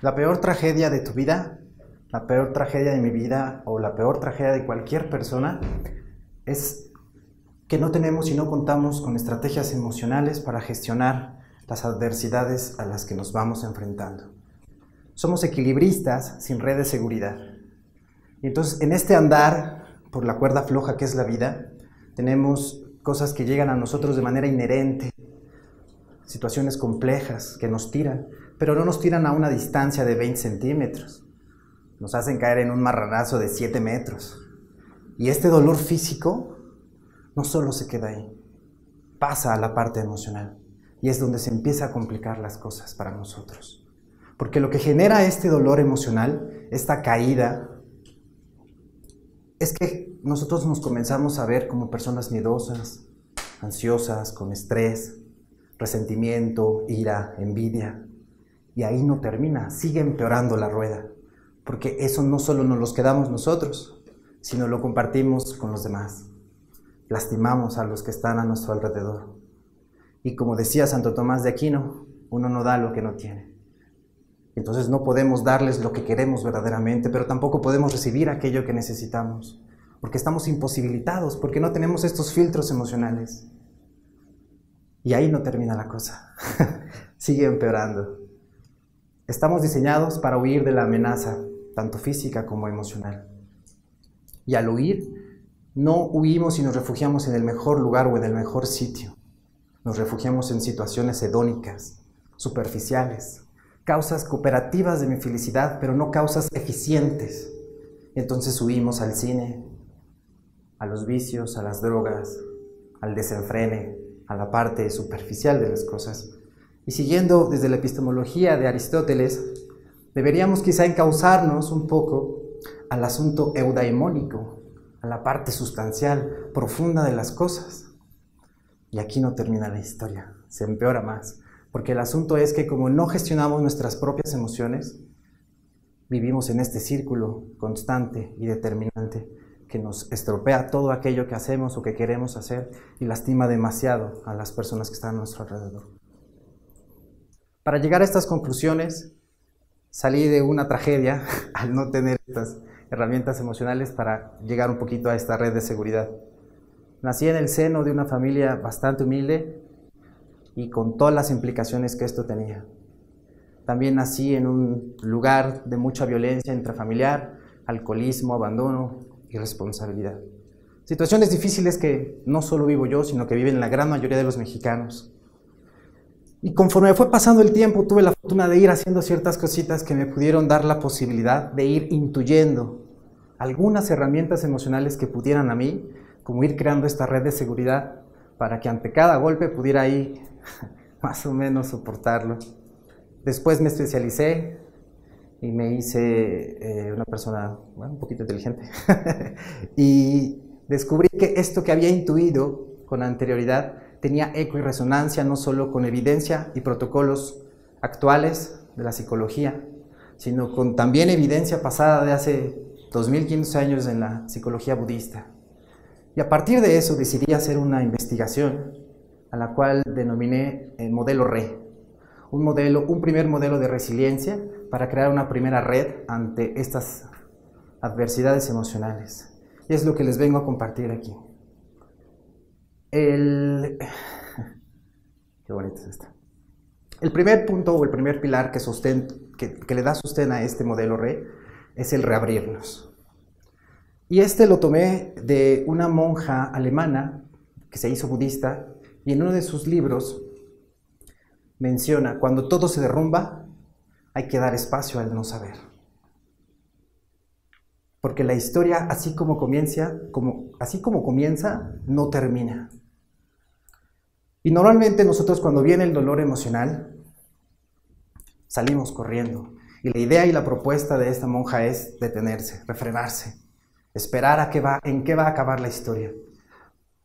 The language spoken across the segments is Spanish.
La peor tragedia de tu vida, la peor tragedia de mi vida o la peor tragedia de cualquier persona es que no tenemos y no contamos con estrategias emocionales para gestionar las adversidades a las que nos vamos enfrentando. Somos equilibristas sin red de seguridad. Y entonces en este andar por la cuerda floja que es la vida, tenemos cosas que llegan a nosotros de manera inherente, situaciones complejas que nos tiran, pero no nos tiran a una distancia de 20 centímetros. Nos hacen caer en un marranazo de 7 metros. Y este dolor físico no solo se queda ahí, pasa a la parte emocional. Y es donde se empieza a complicar las cosas para nosotros. Porque lo que genera este dolor emocional, esta caída, es que nosotros nos comenzamos a ver como personas miedosas, ansiosas, con estrés, resentimiento, ira, envidia. Y ahí no termina, sigue empeorando la rueda. Porque eso no solo nos los quedamos nosotros, sino lo compartimos con los demás. Lastimamos a los que están a nuestro alrededor. Y como decía Santo Tomás de Aquino, uno no da lo que no tiene. Entonces no podemos darles lo que queremos verdaderamente, pero tampoco podemos recibir aquello que necesitamos, porque estamos imposibilitados, porque no tenemos estos filtros emocionales. Y ahí no termina la cosa, sigue empeorando. Estamos diseñados para huir de la amenaza, tanto física como emocional. Y al huir, no huimos y nos refugiamos en el mejor lugar o en el mejor sitio. Nos refugiamos en situaciones hedónicas, superficiales, causas cooperativas de mi felicidad, pero no causas eficientes. Entonces huimos al cine, a los vicios, a las drogas, al desenfrene, a la parte superficial de las cosas. Y siguiendo desde la epistemología de Aristóteles, deberíamos quizá encauzarnos un poco al asunto eudaimónico, a la parte sustancial, profunda de las cosas. Y aquí no termina la historia, se empeora más. Porque el asunto es que como no gestionamos nuestras propias emociones, vivimos en este círculo constante y determinante que nos estropea todo aquello que hacemos o que queremos hacer y lastima demasiado a las personas que están a nuestro alrededor. Para llegar a estas conclusiones, salí de una tragedia al no tener estas herramientas emocionales para llegar un poquito a esta red de seguridad. Nací en el seno de una familia bastante humilde y con todas las implicaciones que esto tenía. También nací en un lugar de mucha violencia intrafamiliar, alcoholismo, abandono, irresponsabilidad. Situaciones difíciles que no solo vivo yo, sino que viven la gran mayoría de los mexicanos. Y conforme fue pasando el tiempo, tuve la fortuna de ir haciendo ciertas cositas que me pudieron dar la posibilidad de ir intuyendo algunas herramientas emocionales que pudieran a mí, como ir creando esta red de seguridad para que ante cada golpe pudiera ahí más o menos soportarlo. Después me especialicé y me hice una persona, bueno, un poquito inteligente y descubrí que esto que había intuido con anterioridad tenía eco y resonancia no solo con evidencia y protocolos actuales de la psicología, sino con también evidencia pasada de hace 2500 años en la psicología budista. Y a partir de eso decidí hacer una investigación a la cual denominé el modelo RE, un primer modelo de resiliencia para crear una primera red ante estas adversidades emocionales. Y es lo que les vengo a compartir aquí. Qué bonito es esto. El primer punto o el primer pilar que le da sostén a este modelo RE es el reabrirnos. Y este lo tomé de una monja alemana que se hizo budista y en uno de sus libros menciona: cuando todo se derrumba, hay que dar espacio al no saber. Porque la historia, así como comienza, no termina. Y normalmente nosotros cuando viene el dolor emocional, salimos corriendo. Y la idea y la propuesta de esta monja es detenerse, refrenarse, esperar en qué va a acabar la historia.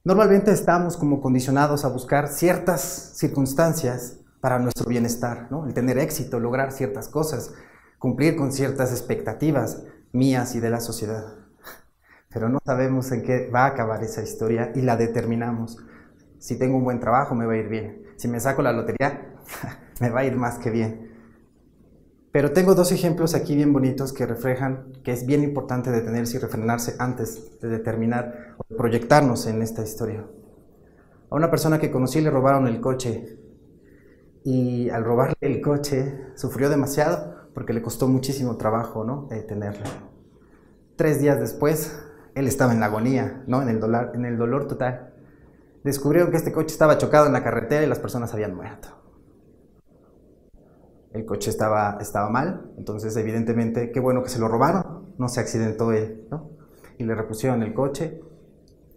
Normalmente estamos como condicionados a buscar ciertas circunstancias para nuestro bienestar, ¿no? El tener éxito, lograr ciertas cosas, cumplir con ciertas expectativas mías y de la sociedad. Pero no sabemos en qué va a acabar esa historia y la determinamos. Si tengo un buen trabajo, me va a ir bien. Si me saco la lotería, me va a ir más que bien. Pero tengo dos ejemplos aquí bien bonitos que reflejan que es bien importante detenerse y refrenarse antes de determinar o de proyectarnos en esta historia. A una persona que conocí le robaron el coche y al robarle el coche sufrió demasiado porque le costó muchísimo trabajo, ¿no? Tenerlo. 3 días después, él estaba en la agonía, ¿no? En el dolor total. Descubrieron que este coche estaba chocado en la carretera y las personas habían muerto. El coche estaba mal, entonces evidentemente qué bueno que se lo robaron, no se accidentó él, ¿no? Y le repusieron el coche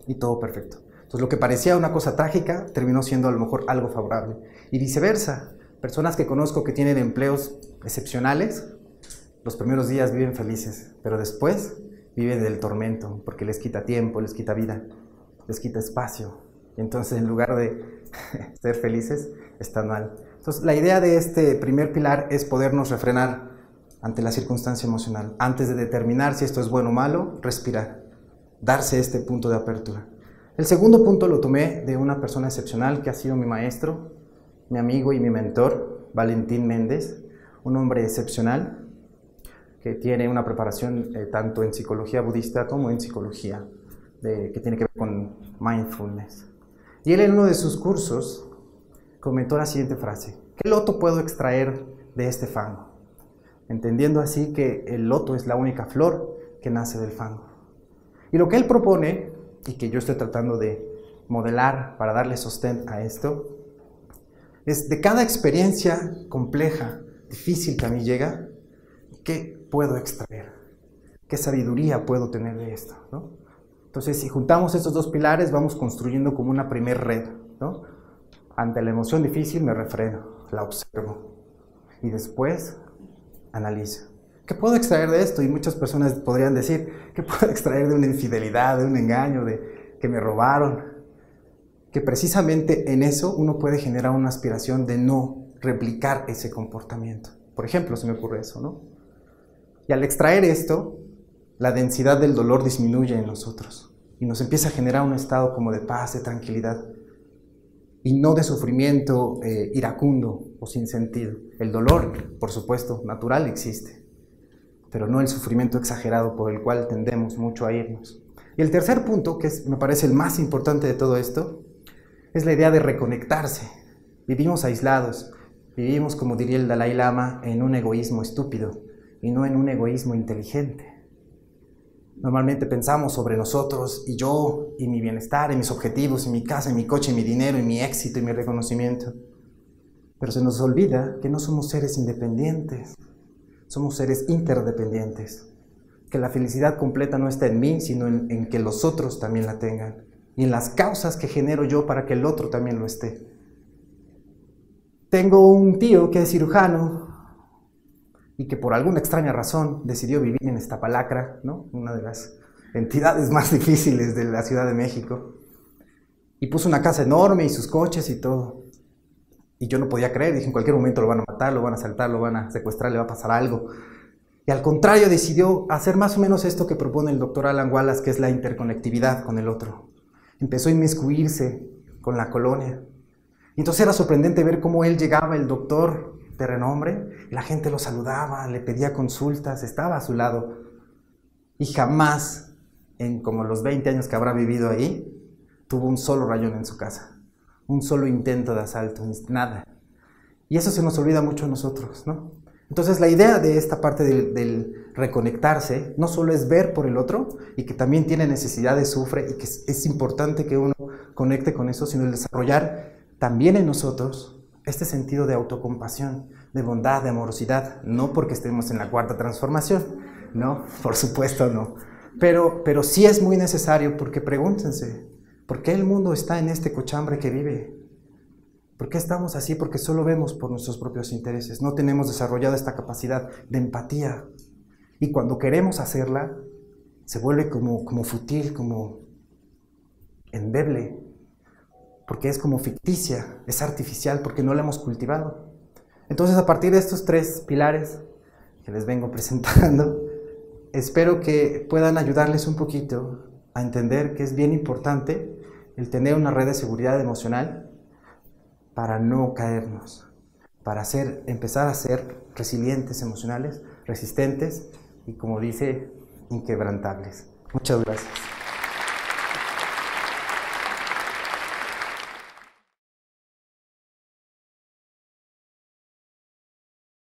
y todo perfecto. Entonces lo que parecía una cosa trágica terminó siendo a lo mejor algo favorable. Y viceversa, personas que conozco que tienen empleos excepcionales, los primeros días viven felices, pero después viven del tormento, porque les quita tiempo, les quita vida, les quita espacio. Y entonces en lugar de ser felices, están mal. Entonces la idea de este primer pilar es podernos refrenar ante la circunstancia emocional. Antes de determinar si esto es bueno o malo, respirar, darse este punto de apertura. El segundo punto lo tomé de una persona excepcional que ha sido mi maestro, mi amigo y mi mentor, Valentín Méndez, un hombre excepcional que tiene una preparación tanto en psicología budista como en psicología que tiene que ver con mindfulness. Y él en uno de sus cursos comentó la siguiente frase: ¿qué loto puedo extraer de este fango? Entendiendo así que el loto es la única flor que nace del fango. Y lo que él propone, y que yo estoy tratando de modelar para darle sostén a esto, es de cada experiencia compleja, difícil que a mí llega, ¿qué puedo extraer? ¿Qué sabiduría puedo tener de esto, ¿no? Entonces, si juntamos estos dos pilares, vamos construyendo como una primer red, ¿no? Ante la emoción difícil me refreno, la observo y después analizo. ¿Qué puedo extraer de esto? Y muchas personas podrían decir, ¿qué puedo extraer de una infidelidad, de un engaño, de que me robaron? Que precisamente en eso uno puede generar una aspiración de no replicar ese comportamiento. Por ejemplo, se me ocurre eso, ¿no? Y al extraer esto, la densidad del dolor disminuye en nosotros y nos empieza a generar un estado como de paz, de tranquilidad y no de sufrimiento iracundo o sin sentido. El dolor, por supuesto, natural existe, pero no el sufrimiento exagerado por el cual tendemos mucho a irnos. Y el tercer punto, que me parece el más importante de todo esto, es la idea de reconectarse. Vivimos aislados, vivimos, como diría el Dalai Lama, en un egoísmo estúpido y no en un egoísmo inteligente. Normalmente pensamos sobre nosotros y yo, y mi bienestar, y mis objetivos, y mi casa, y mi coche, y mi dinero, y mi éxito, y mi reconocimiento. Pero se nos olvida que no somos seres independientes, somos seres interdependientes. Que la felicidad completa no está en mí, sino en que los otros también la tengan. Y en las causas que genero yo para que el otro también lo esté. Tengo un tío que es cirujano y que por alguna extraña razón decidió vivir en Iztapalacra, ¿no? Una de las entidades más difíciles de la Ciudad de México. Y puso una casa enorme y sus coches y todo. Y yo no podía creer, dije, en cualquier momento lo van a matar, lo van a asaltar, lo van a secuestrar, le va a pasar algo. Y al contrario, decidió hacer más o menos esto que propone el doctor Alan Wallace, que es la interconectividad con el otro. Empezó a inmiscuirse con la colonia. Y entonces era sorprendente ver cómo él llegaba, el doctor de renombre, y la gente lo saludaba, le pedía consultas, estaba a su lado. Y jamás, en como los 20 años que habrá vivido ahí, tuvo un solo rayón en su casa, un solo intento de asalto, nada. Y eso se nos olvida mucho a nosotros, ¿no? Entonces la idea de esta parte del reconectarse no solo es ver por el otro y que también tiene necesidades, sufre y que es importante que uno conecte con eso, sino el desarrollar también en nosotros este sentido de autocompasión, de bondad, de amorosidad, no porque estemos en la cuarta transformación, no, por supuesto no, pero sí es muy necesario porque pregúntense, ¿por qué el mundo está en este cochambre que vive? ¿Por qué estamos así? Porque solo vemos por nuestros propios intereses. No tenemos desarrollada esta capacidad de empatía. Y cuando queremos hacerla, se vuelve como fútil, como endeble. Porque es como ficticia, es artificial, porque no la hemos cultivado. Entonces, a partir de estos 3 pilares que les vengo presentando, espero que puedan ayudarles un poquito a entender que es bien importante el tener una red de seguridad emocional para no caernos, para empezar a ser resilientes emocionales, resistentes y, como dice, inquebrantables. Muchas gracias.